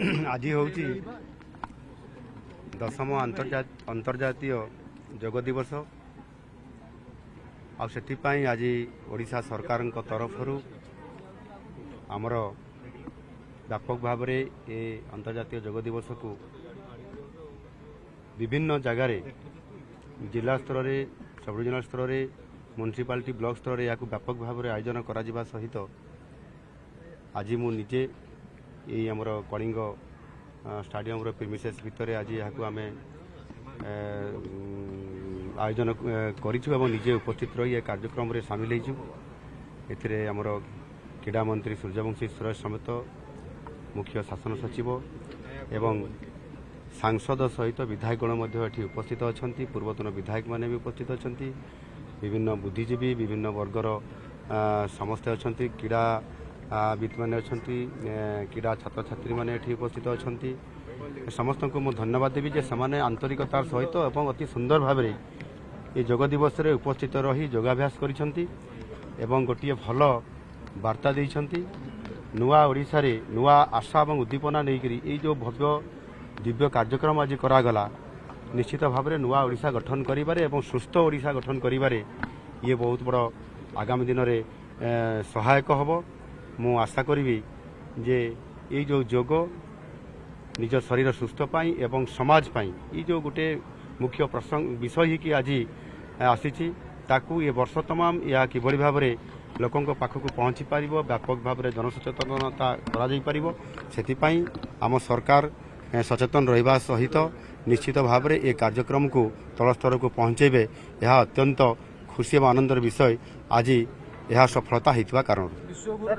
आज हूँ 10म अंतर्जातीय योग दिवस आपाई आज ओडिशा सरकार तरफ आमर व्यापक भाव में ये अंतर्जातीय योग दिवस को विभिन्न जगार जिला स्तर में सब डिविजनल स्तर में म्युनिसिपालिटी ब्लॉक स्तर में या व्यापक भाव में आयोजन करा सहित आज मु निजे ये आमर कलिंग स्टाडियम प्रिमिसेस भितर आज यहाँ आम आयोजन करूँ निजे उपस्थित रही कार्यक्रम में सामिल होमर क्रीड़ा मंत्री सूर्यवंशी सुरेश समेत मुख्य शासन सचिव एवं सांसद सहित विधायकगण उपस्थित अच्छा पूर्वतन विधायक मैंने भी उपस्थित अच्छा विभिन्न बुद्धिजीवी विभिन्न वर्गर समस्ते अच्छा क्रीड़ा विद मैंने अच्छा क्रीड़ा छात्र छात्री मैंने उपस्थित अच्छा समस्त को मुझे धन्यवाद देवी जे से आंतरिकतार सहित और अति सुंदर भाव में ये योग दिवस रे उपस्थित रही योगाभ्यास करिसेंती एवं गोटे भल वार्ता देइछंती नुआ ओडिशा रे नुआ आशा और उद्दीपना नहीं ये जो भव्य दिव्य कार्यक्रम आज करागला निश्चित भाव में नुआ ओडिशा गठन करिबारे एवं सुस्थ ओडिशा गठन करिबारे ये बहुत बड़ आगामी दिन में सहायक हबो। मु आशा करी जे ये जो योग निज शरीर सुस्थ पाई एवं समाज पाई ये जो गोटे मुख्य प्रसंग विषय ही कि आज आसी ताकू ये वर्ष तमाम या किभली भाव में लोकों पाखक पहुँची पार व्यापक भाव में जनसचेतनता करा आम सरकार सचेतन रहा सहित निश्चित भाव में ये कार्यक्रम को तल स्तर को पहुँचे यह अत्यंत खुशी और आनंदर विषय आज यह सफलता होता कारण।